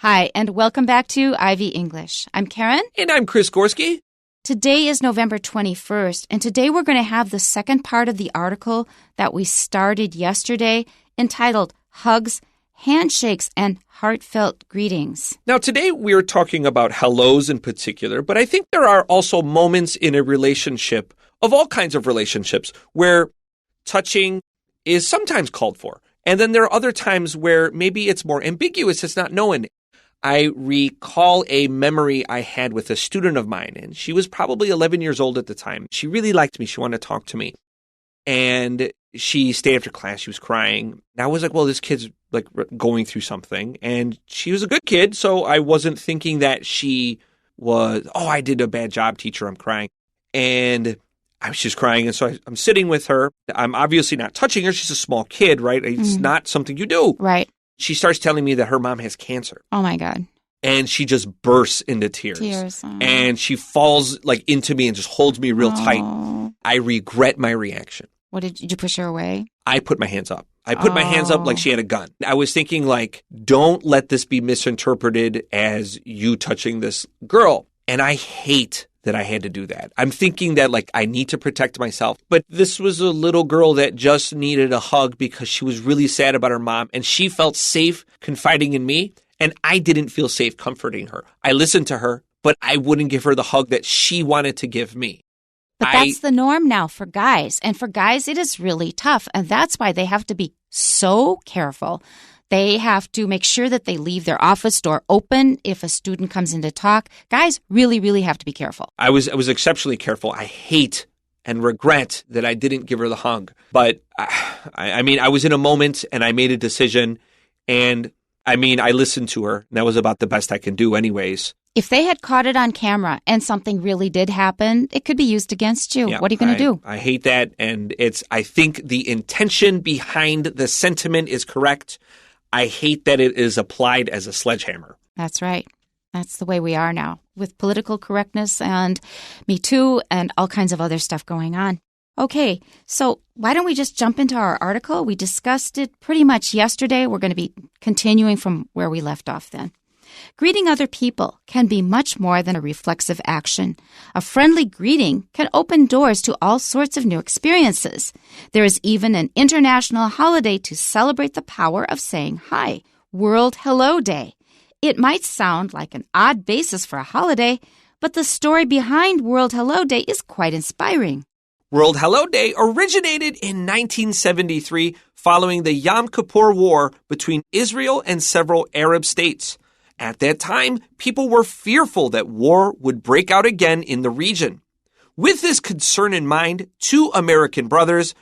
Hi, and welcome back to Ivy English. I'm Karen. And I'm Chris Gorski. Today is November 21st, and today we're going to have the second part of the article that we started yesterday entitled Hugs, Handshakes, and Heartfelt Greetings. Now, today we're talking about hellos in particular, but I think there are also moments in a relationship, of all kinds of relationships, where touching is sometimes called for. And then there are other times where maybe it's more ambiguous, it's not known. I recall a memory I had with a student of mine, and she was probably 11 years old at the time. She really liked me. She wanted to talk to me. And she stayed after class. She was crying. And I was like, well, this kid's like going through something. And she was a good kid, so I wasn't thinking that she was, oh, I did a bad job, teacher. I'm crying. And she was crying, and so I'm sitting with her. I'm obviously not touching her. She's a small kid, right? It's not something you do. Right. She starts telling me that her mom has cancer. Oh, my God. And she just bursts into tears. Oh. And she falls like into me and just holds me real tight. I regret my reaction. What did you push her away? I put my hands up. I put my hands up like she had a gun. I was thinking like, don't let this be misinterpreted as you touching this girl. And I hate that I had to do that. I'm thinking that like I need to protect myself. But this was a little girl that just needed a hug because she was really sad about her mom and she felt safe confiding in me. And I didn't feel safe comforting her. I listened to her, but I wouldn't give her the hug that she wanted to give me. But that's the norm now for guys. And for guys, it is really tough. And that's why they have to be so careful. They have to make sure that they leave their office door open if a student comes in to talk. Guys really, really have to be careful. I was exceptionally careful. I hate and regret that I didn't give her the hug. But I mean, I was in a moment and I made a decision. And I mean, I listened to her. And that was about the best I can do anyways. If they had caught it on camera and something really did happen, it could be used against you. Yeah, what are you going to do? I hate that. And I think the intention behind the sentiment is correct. I hate that it is applied as a sledgehammer. That's right. That's the way we are now with political correctness and Me Too and all kinds of other stuff going on. Okay, so why don't we just jump into our article? We discussed it pretty much yesterday. We're going to be continuing from where we left off then. Greeting other people can be much more than a reflexive action. A friendly greeting can open doors to all sorts of new experiences. There is even an international holiday to celebrate the power of saying hi, World Hello Day. It might sound like an odd basis for a holiday, but the story behind World Hello Day is quite inspiring. World Hello Day originated in 1973 following the Yom Kippur War between Israel and several Arab states. At that time, people were fearful that war would break out again in the region. With this concern in mind, two American brothers,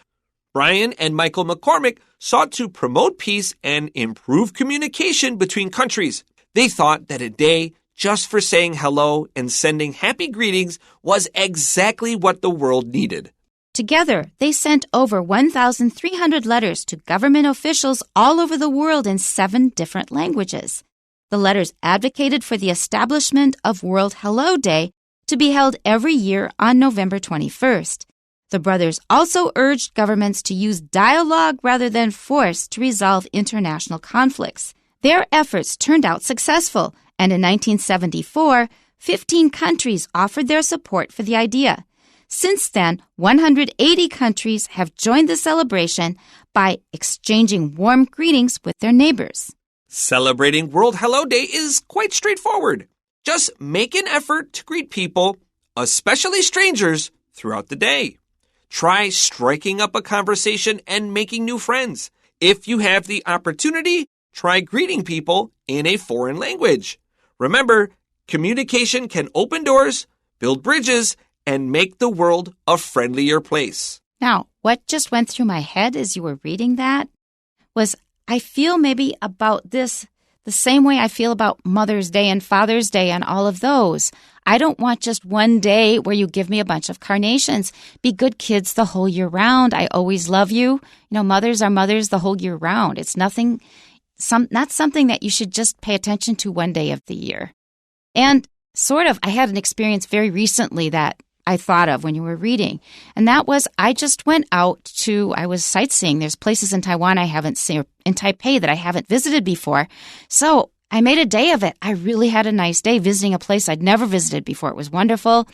Brian and Michael McCormick, sought to promote peace and improve communication between countries. They thought that a day just for saying hello and sending happy greetings was exactly what the world needed. Together, they sent over 1,300 letters to government officials all over the world in 7 different languages. The letters advocated for the establishment of World Hello Day to be held every year on November 21st. The brothers also urged governments to use dialogue rather than force to resolve international conflicts. Their efforts turned out successful, and in 1974, 15 countries offered their support for the idea. Since then, 180 countries have joined the celebration by exchanging warm greetings with their neighbors. Celebrating World Hello Day is quite straightforward. Just make an effort to greet people, especially strangers, throughout the day. Try striking up a conversation and making new friends. If you have the opportunity, try greeting people in a foreign language. Remember, communication can open doors, build bridges, and make the world a friendlier place. Now, what just went through my head as you were reading that was I feel maybe about this the same way I feel about Mother's Day and Father's Day and all of those. I don't want just one day where you give me a bunch of carnations. Be good kids the whole year round. I always love you. You know, mothers are mothers the whole year round. It's not something that you should just pay attention to one day of the year. And I had an experience very recently that I thought of when you were reading. And that was, I just went out I was sightseeing. There's places in Taiwan I haven't seen, or in Taipei that I haven't visited before. So I made a day of it. I really had a nice day visiting a place I'd never visited before. It was wonderful.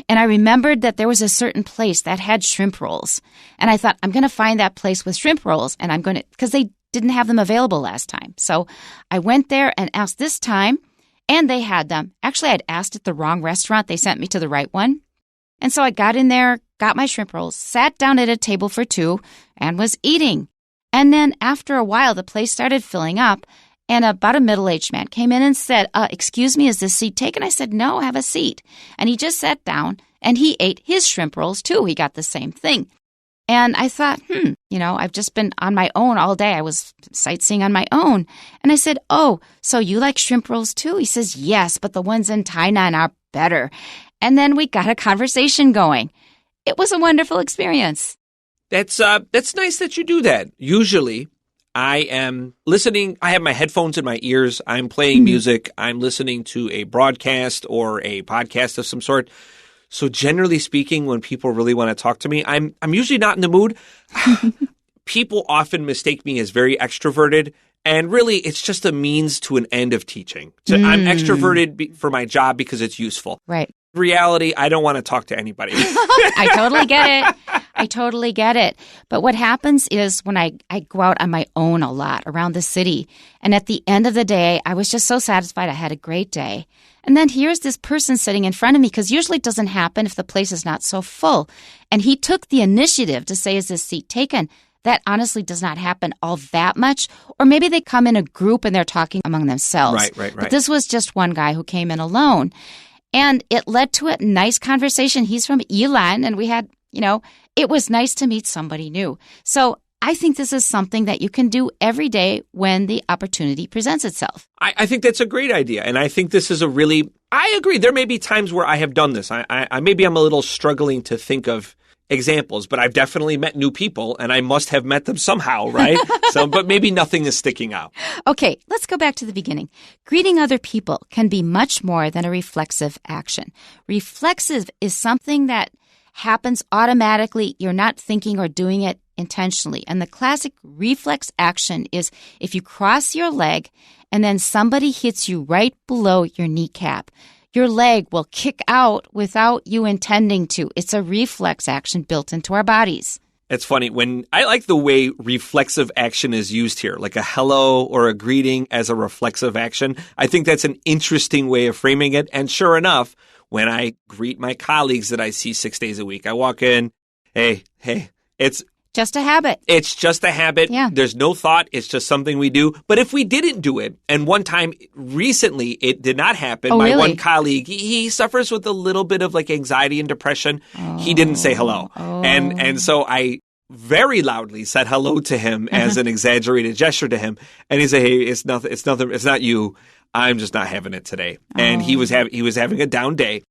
And I remembered that there was a certain place that had shrimp rolls. And I thought, I'm going to find that place with shrimp rolls. And I'm going to, because they didn't have them available last time. So I went there and asked this time, and they had them. Actually, I'd asked at the wrong restaurant. They sent me to the right one. And so I got in there, got my shrimp rolls, sat down at a table for two, and was eating. And then after a while, the place started filling up. And about a middle-aged man came in and said, excuse me, is this seat taken? I said, no, have a seat. And he just sat down, and he ate his shrimp rolls, too. He got the same thing. And I thought, I've just been on my own all day. I was sightseeing on my own. And I said, oh, so you like shrimp rolls, too? He says, yes, but the ones in Tainan are better. And then we got a conversation going. It was a wonderful experience. That's nice that you do that. Usually, I am listening. I have my headphones in my ears. I'm playing music. I'm listening to a broadcast or a podcast of some sort. So generally speaking, when people really want to talk to me, I'm usually not in the mood. People often mistake me as very extroverted. And really, it's just a means to an end of teaching. So I'm extroverted for my job because it's useful. Right. In reality, I don't want to talk to anybody. I totally get it. I totally get it. But what happens is when I go out on my own a lot around the city, and at the end of the day, I was just so satisfied. I had a great day. And then here's this person sitting in front of me, because usually it doesn't happen if the place is not so full. And he took the initiative to say, is this seat taken? That honestly does not happen all that much. Or maybe they come in a group and they're talking among themselves. Right. But this was just one guy who came in alone. And it led to a nice conversation. He's from Ilan, and we had, it was nice to meet somebody new. So I think this is something that you can do every day when the opportunity presents itself. I think that's a great idea. And I think this is I agree. There may be times where I have done this. Maybe I'm a little struggling to think of examples, but I've definitely met new people, and I must have met them somehow, right? But maybe nothing is sticking out. Okay, let's go back to the beginning. Greeting other people can be much more than a reflexive action. Reflexive is something that happens automatically. You're not thinking or doing it intentionally. And the classic reflex action is if you cross your leg and then somebody hits you right below your kneecap. Your leg will kick out without you intending to. It's a reflex action built into our bodies. It's funny. When I like the way reflexive action is used here, like a hello or a greeting as a reflexive action. I think that's an interesting way of framing it. And sure enough, when I greet my colleagues that I see 6 days a week, I walk in, hey, it's just a habit. It's just a habit. Yeah. There's no thought. It's just something we do. But if we didn't do it, and one time recently it did not happen, my one colleague, he suffers with a little bit of like anxiety and depression. He didn't say hello. And so I very loudly said hello to him as an exaggerated gesture to him. And he said, hey, it's nothing. It's not you. I'm just not having it today. And he was having a down day.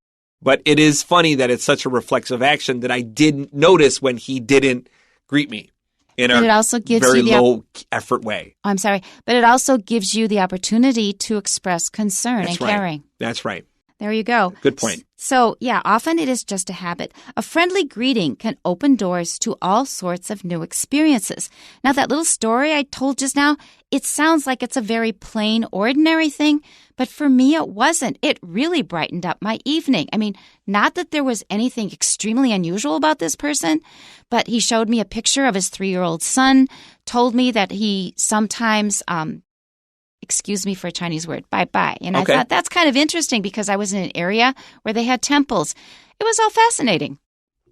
But it is funny that it's such a reflexive action that I didn't notice when he didn't greet me in a very low effort way. I'm sorry. But it also gives you the opportunity to express concern and caring. That's right. There you go. Good point. So, yeah, often it is just a habit. A friendly greeting can open doors to all sorts of new experiences. Now, that little story I told just now, it sounds like it's a very plain, ordinary thing, but for me it wasn't. It really brightened up my evening. I mean, not that there was anything extremely unusual about this person, but he showed me a picture of his 3-year-old son, told me that he sometimes excuse me for a Chinese word, bye-bye. And I thought that's kind of interesting because I was in an area where they had temples. It was all fascinating.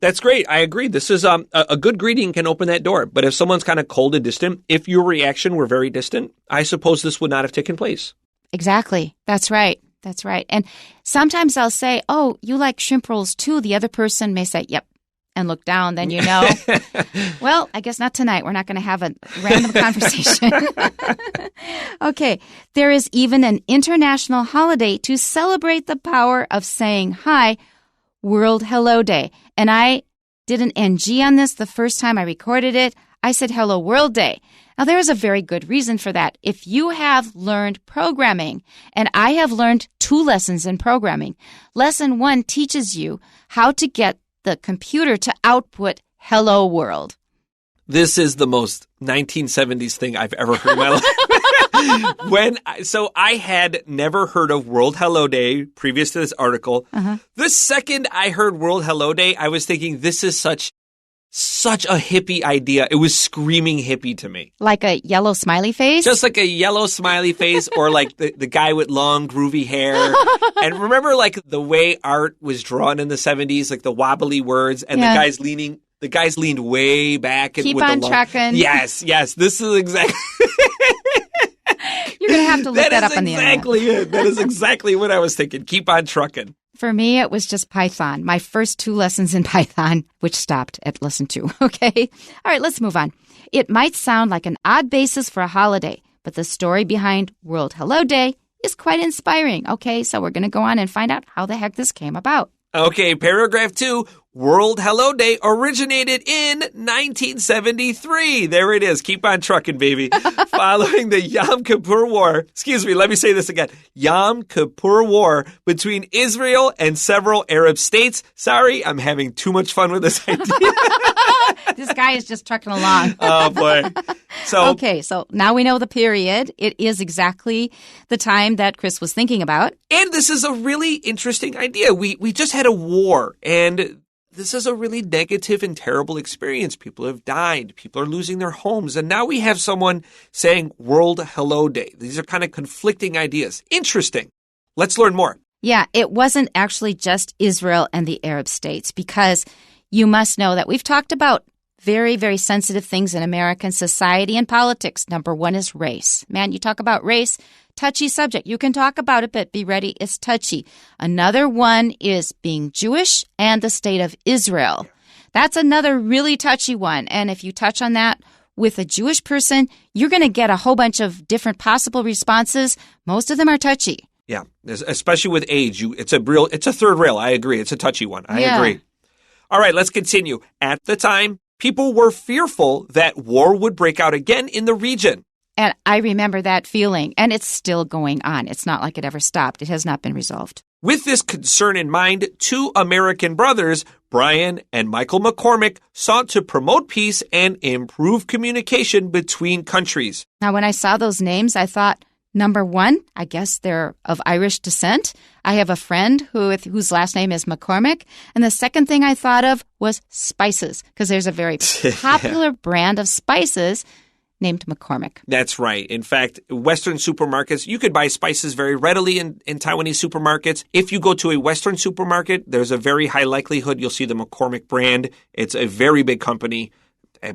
That's great. I agree. This is a good greeting can open that door. But if someone's kind of cold and distant, if your reaction were very distant, I suppose this would not have taken place. Exactly. That's right. That's right. And sometimes I'll say, oh, you like shrimp rolls too. The other person may say, yep, and look down. Then you know, well, I guess not tonight. We're not going to have a random conversation. Okay. There is even an international holiday to celebrate the power of saying hi, World Hello Day. And I did an NG on this the first time I recorded it. I said Hello World Day. Now, there is a very good reason for that. If you have learned programming, and I have learned 2 lessons in programming, lesson 1 teaches you how to get the computer to output Hello World. This is the most 1970s thing I've ever heard in my life. So I had never heard of World Hello Day previous to this article. The second I heard World Hello Day, I was thinking this is such a hippie idea. It was screaming hippie to me. Like a yellow smiley face? Just like a yellow smiley face or like the guy with long groovy hair. And remember like the way art was drawn in the 70s, like the wobbly words and the guys leaned way back. Keep on trucking. Yes. This is exactly... You're going to have to look that up on the internet. Exactly it. That is exactly what I was thinking. Keep on trucking. For me, it was just Python. My first 2 lessons in Python, which stopped at lesson 2. Okay? All right, let's move on. It might sound like an odd basis for a holiday, but the story behind World Hello Day is quite inspiring. Okay, so we're going to go on and find out how the heck this came about. Okay, paragraph 2. World Hello Day originated in 1973. There it is. Keep on trucking, baby. Following the Yom Kippur War, let me say this again. Yom Kippur War between Israel and several Arab states. Sorry, I'm having too much fun with this idea. This guy is just trucking along. Oh, boy. Okay, so now we know the period. It is exactly the time that Chris was thinking about. And this is a really interesting idea. We just had a war, and this is a really negative and terrible experience. People have died. People are losing their homes. And now we have someone saying World Hello Day. These are kind of conflicting ideas. Interesting. Let's learn more. Yeah, it wasn't actually just Israel and the Arab states, because you must know that we've talked about very, very sensitive things in American society and politics. Number 1 is race. Man, you talk about race, touchy subject. You can talk about it, but be ready, it's touchy. Another one is being Jewish and the state of Israel. That's another really touchy one. And if you touch on that with a Jewish person, you're going to get a whole bunch of different possible responses. Most of them are touchy. Yeah, especially with age. It's a third rail. I agree. It's a touchy one. I agree. All right, let's continue. At the time, people were fearful that war would break out again in the region. And I remember that feeling, and it's still going on. It's not like it ever stopped. It has not been resolved. With this concern in mind, 2 American brothers, Brian and Michael McCormick, sought to promote peace and improve communication between countries. Now, when I saw those names, I thought, number 1, I guess they're of Irish descent. I have a friend whose last name is McCormick. And the second thing I thought of was spices, because there's a very popular brand of spices named McCormick. That's right. In fact, Western supermarkets, you could buy spices very readily in Taiwanese supermarkets. If you go to a Western supermarket, there's a very high likelihood you'll see the McCormick brand. It's a very big company,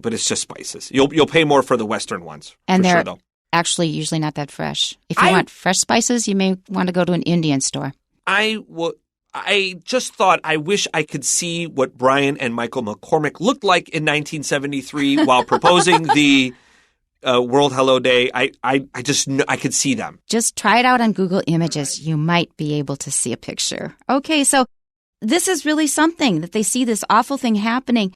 but it's just spices. You'll pay more for the Western ones, and for they're sure, though. Actually usually not that fresh. If you want fresh spices, you may want to go to an Indian store. I just thought I wish I could see what Brian and Michael McCormick looked like in 1973 while proposing the World Hello Day. I could see them. Just try it out on Google Images. You might be able to see a picture. Okay, so this is really something that they see this awful thing happening.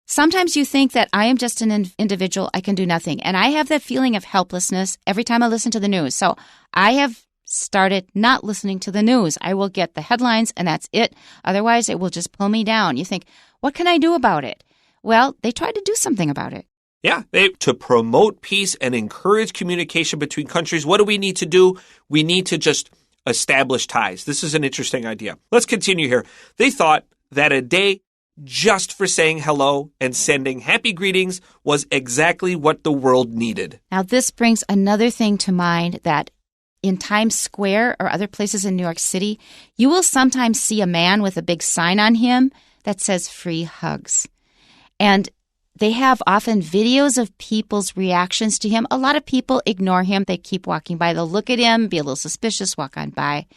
Sometimes you think that I am just an individual, I can do nothing. And I have that feeling of helplessness every time I listen to the news. So I have started not listening to the news. I will get the headlines and that's it. Otherwise, it will just pull me down. You think, what can I do about it? Well, they tried to do something about it. Yeah, to promote peace and encourage communication between countries, what do we need to do? We need to just establish ties. This is an interesting idea. Let's continue here. They thought that a day just for saying hello and sending happy greetings was exactly what the world needed. Now, this brings another thing to mind, that in Times Square or other places in New York City, you will sometimes see a man with a big sign on him that says free hugs. And they have often videos of people's reactions to him. A lot of people ignore him. They keep walking by. They'll look at him, be a little suspicious, walk on by.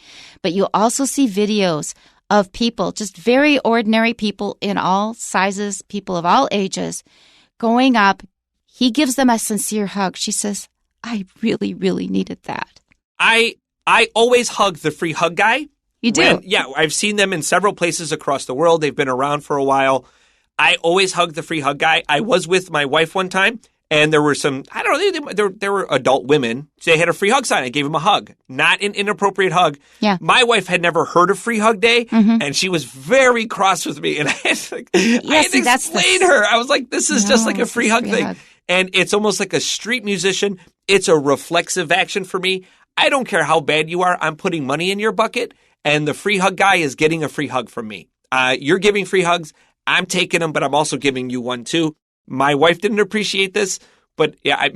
But you'll also see videos of people, just very ordinary people in all sizes, people of all ages, going up. He gives them a sincere hug. She says, I really, really needed that. I always hug the free hug guy. You do? Yeah, I've seen them in several places across the world. They've been around for a while. I always hug the free hug guy. I was with my wife one time, and there were some, I don't know, there were adult women. They had a free hug sign. I gave them a hug. Not an inappropriate hug. Yeah. My wife had never heard of Free Hug Day, and she was very cross with me. And I had to explain to her. I was like, this is just like a free hug thing. And it's almost like a street musician. It's a reflexive action for me. I don't care how bad you are. I'm putting money in your bucket, and the free hug guy is getting a free hug from me. You're giving free hugs. I'm taking them, but I'm also giving you one too. My wife didn't appreciate this, but yeah,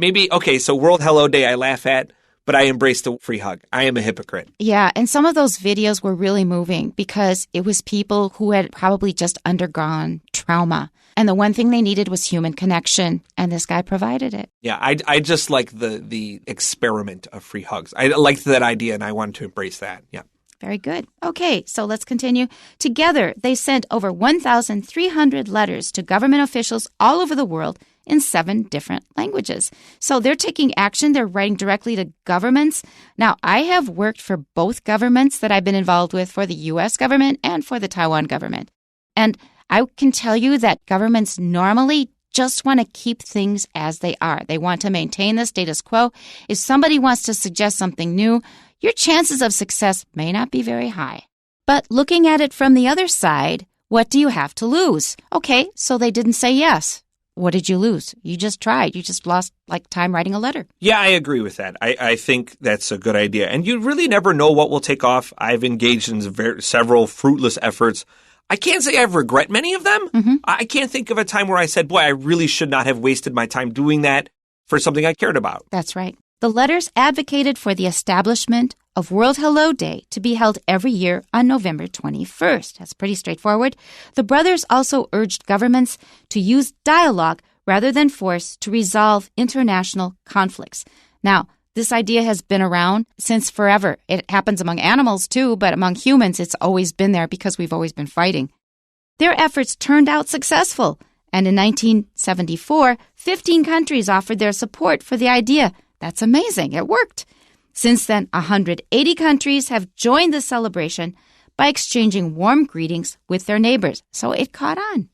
so World Hello Day I laugh at, but I embrace the free hug. I am a hypocrite. Yeah, and some of those videos were really moving because it was people who had probably just undergone trauma. And the one thing they needed was human connection, and this guy provided it. Yeah, I just like the experiment of free hugs. I liked that idea, and I wanted to embrace that. Yeah. Very good. Okay, so let's continue. Together, they sent over 1,300 letters to government officials all over the world in 7 different languages. So they're taking action. They're writing directly to governments. Now, I have worked for both governments that I've been involved with, for the U.S. government and for the Taiwan government. And I can tell you that governments normally just want to keep things as they are. They want to maintain the status quo. If somebody wants to suggest something new, your chances of success may not be very high. But looking at it from the other side, what do you have to lose? Okay, so they didn't say yes. What did you lose? You just tried. You just lost time writing a letter. Yeah, I agree with that. I think that's a good idea. And you really never know what will take off. I've engaged in several fruitless efforts. I can't say I regret many of them. Mm-hmm. I can't think of a time where I said, boy, I really should not have wasted my time doing that for something I cared about. That's right. The letters advocated for the establishment of World Hello Day to be held every year on November 21st. That's pretty straightforward. The brothers also urged governments to use dialogue rather than force to resolve international conflicts. Now, this idea has been around since forever. It happens among animals too, but among humans, it's always been there because we've always been fighting. Their efforts turned out successful, and in 1974, 15 countries offered their support for the idea. That's amazing. It worked. Since then, 180 countries have joined the celebration by exchanging warm greetings with their neighbors. So it caught on.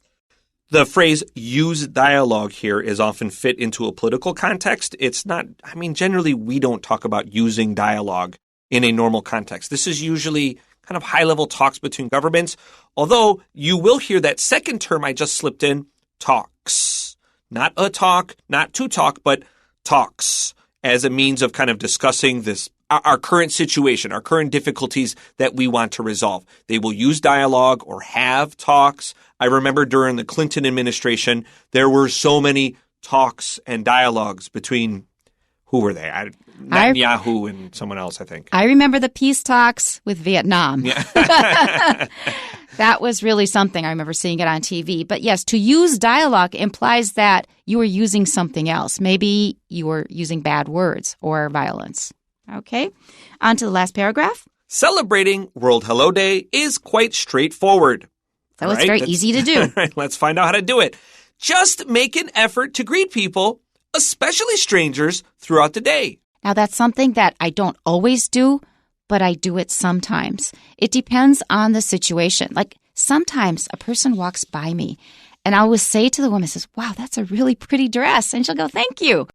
The phrase use dialogue here is often fit into a political context. It's not, generally we don't talk about using dialogue in a normal context. This is usually kind of high-level talks between governments, although you will hear that second term I just slipped in, talks. Not a talk, not to talk, but talks, as a means of kind of discussing our current situation, our current difficulties that we want to resolve. They will use dialogue or have talks. I remember during the Clinton administration, there were so many talks and dialogues between, who were they? Netanyahu and someone else, I think. I remember the peace talks with Vietnam. Yeah. That was really something. I remember seeing it on TV. But yes, to use dialogue implies that you were using something else. Maybe you were using bad words or violence. Okay, on to the last paragraph. Celebrating World Hello Day is quite straightforward. So it's very easy to do. Right, let's find out how to do it. Just make an effort to greet people, especially strangers, throughout the day. Now, that's something that I don't always do, but I do it sometimes. It depends on the situation. Sometimes a person walks by me and I always say to the woman, says, wow, that's a really pretty dress. And she'll go, thank you.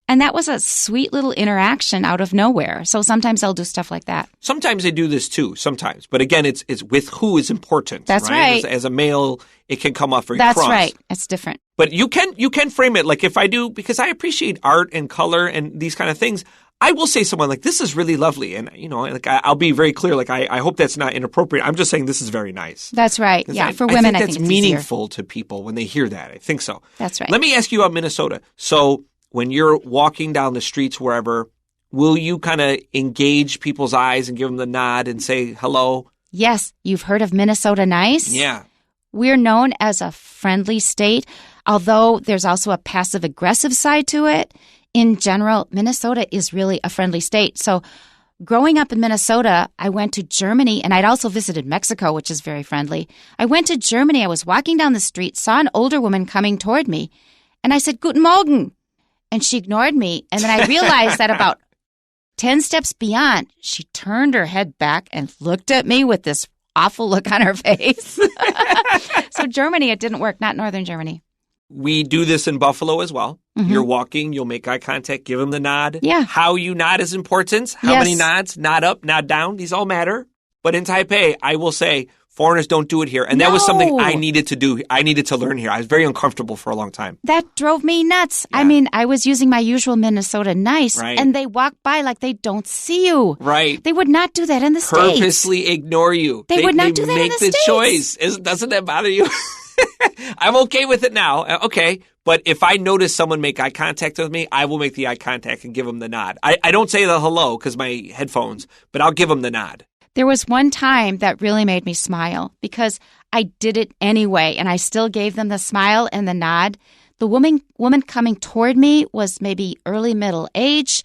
And that was a sweet little interaction out of nowhere. So sometimes I'll do stuff like that. Sometimes I do this too, sometimes. But again, it's with who is important. That's right. As a male, it can come off very cross. That's right. It's different. But you can frame it if I do, because I appreciate art and color and these kind of things. I will say someone this is really lovely. And, I'll be very clear. I hope that's not inappropriate. I'm just saying this is very nice. That's right. Yeah. For women, I think that's meaningful to people when they hear that. I think so. That's right. Let me ask you about Minnesota. So when you're walking down the streets wherever, will you kind of engage people's eyes and give them the nod and say hello? Yes. You've heard of Minnesota Nice? Yeah. We're known as a friendly state, although there's also a passive-aggressive side to it. In general, Minnesota is really a friendly state. So growing up in Minnesota, I went to Germany, and I'd also visited Mexico, which is very friendly. I went to Germany. I was walking down the street, saw an older woman coming toward me, and I said, Guten Morgen. And she ignored me. And then I realized that about 10 steps beyond, she turned her head back and looked at me with this awful look on her face. So Germany, it didn't work, not Northern Germany. We do this in Buffalo as well. Mm-hmm. You're walking, you'll make eye contact, give them the nod. Yeah. How you nod is important. How many nods, nod up, nod down, these all matter. But in Taipei, I will say, Foreigners don't do it here. And that was something I needed to do. I needed to learn here. I was very uncomfortable for a long time. That drove me nuts. Yeah. I mean, I was using my usual Minnesota nice, and they walk by like they don't see you. Right. They would not do that in the States. Purposely ignore you. They would not do that in the States. They make the choice. Doesn't that bother you? I'm okay with it now. Okay. But if I notice someone make eye contact with me, I will make the eye contact and give them the nod. I don't say the hello because my headphones, but I'll give them the nod. There was one time that really made me smile because I did it anyway, and I still gave them the smile and the nod. The woman coming toward me was maybe early middle age,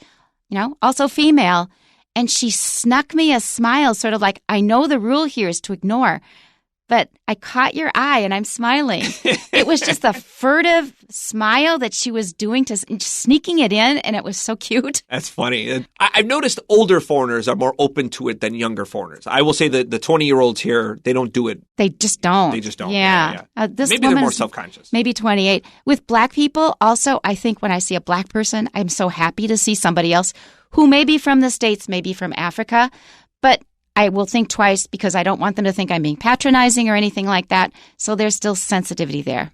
also female, and she snuck me a smile, sort of like, I know the rule here is to ignore. But I caught your eye and I'm smiling. It was just a furtive smile that she was doing, sneaking it in, and it was so cute. That's funny. I've noticed older foreigners are more open to it than younger foreigners. I will say that the 20-year-olds here, they don't do it. They just don't. They just don't. Yeah. Maybe they're more self-conscious. Maybe 28. With black people, also, I think when I see a black person, I'm so happy to see somebody else who may be from the States, maybe from Africa, but I will think twice because I don't want them to think I'm being patronizing or anything like that. So there's still sensitivity there.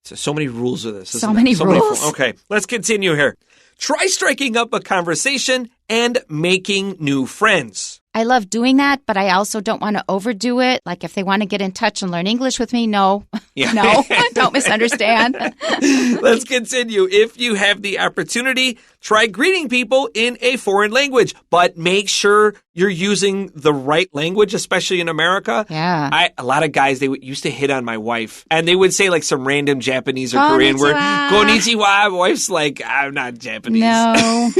So many rules of this. So many rules. Okay, let's continue here. Try striking up a conversation and making new friends. I love doing that, but I also don't want to overdo it. Like if they want to get in touch and learn English with me, no. Yeah. No, don't misunderstand. Let's continue. If you have the opportunity, try greeting people in a foreign language, but make sure you're using the right language, especially in America. Yeah. A lot of guys, they used to hit on my wife, and they would say like some random Japanese or Korean word. Konnichiwa. My wife's like, I'm not Japanese. No.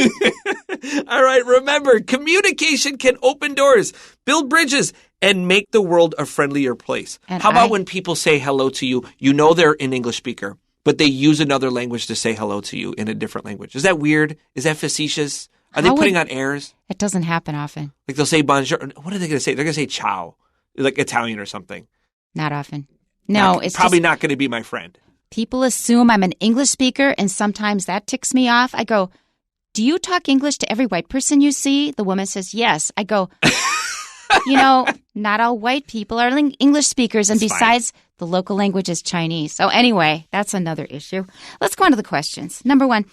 All right, remember, communication can open doors, build bridges, and make the world a friendlier place. And how about when people say hello to you, you know they're an English speaker, but they use another language to say hello to you in a different language? Is that weird? Is that facetious? Are they putting on airs? It doesn't happen often. Like they'll say bonjour. What are they going to say? They're going to say ciao, like Italian or something. Not often. No, it's probably not going to be my friend. People assume I'm an English speaker, and sometimes that ticks me off. I go, do you talk English to every white person you see? The woman says, yes. I go, not all white people are English speakers. And besides, the local language is Chinese. So anyway, that's another issue. Let's go on to the questions. Number 1,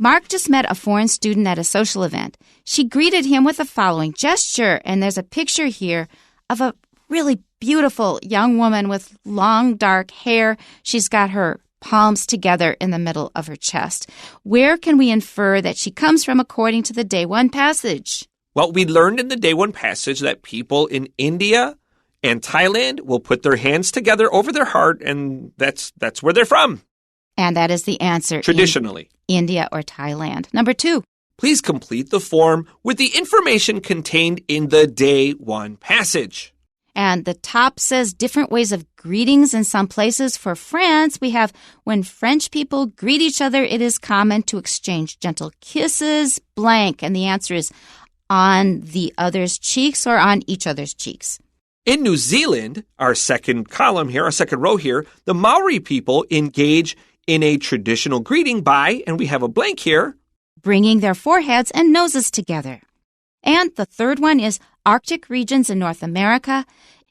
Mark just met a foreign student at a social event. She greeted him with the following gesture. And there's a picture here of a really beautiful young woman with long, dark hair. She's got her palms together in the middle of her chest. Where can we infer that she comes from according to the Day 1 passage? Well, we learned in the Day 1 passage that people in India and Thailand will put their hands together over their heart, and that's where they're from. And that is the answer. Traditionally. India or Thailand. Number 2. Please complete the form with the information contained in the Day 1 passage. And the top says different ways of greetings in some places. For France, we have when French people greet each other, it is common to exchange gentle kisses, blank. And the answer is on the other's cheeks or on each other's cheeks. In New Zealand, our second column here, our second row here, the Maori people engage in a traditional greeting by, and we have a blank here, bringing their foreheads and noses together. And the third one is Arctic regions in North America.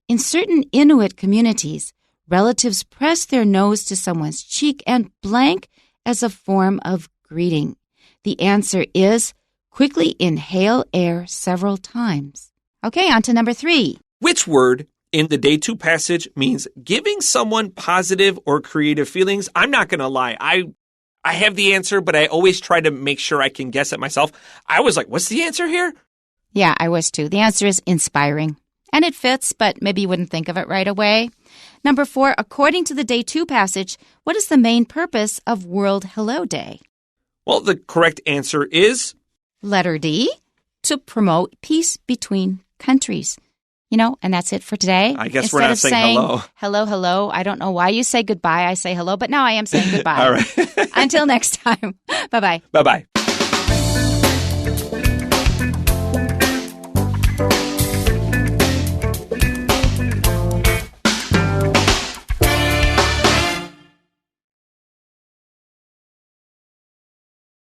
In certain Inuit communities, relatives press their nose to someone's cheek and blank as a form of greeting. The answer is quickly inhale air several times. Okay, on to number 3. Which word in the Day 2 passage means giving someone positive or creative feelings? I'm not going to lie. I have the answer, but I always try to make sure I can guess it myself. I was like, what's the answer here? Yeah, I was too. The answer is inspiring. And it fits, but maybe you wouldn't think of it right away. Number 4, according to the Day 2 passage, what is the main purpose of World Hello Day? Well, the correct answer is letter D, to promote peace between countries. And that's it for today. I guess we're not saying hello. Hello. I don't know why you say goodbye. I say hello, but now I am saying goodbye. All right. Until next time. Bye-bye. Bye-bye.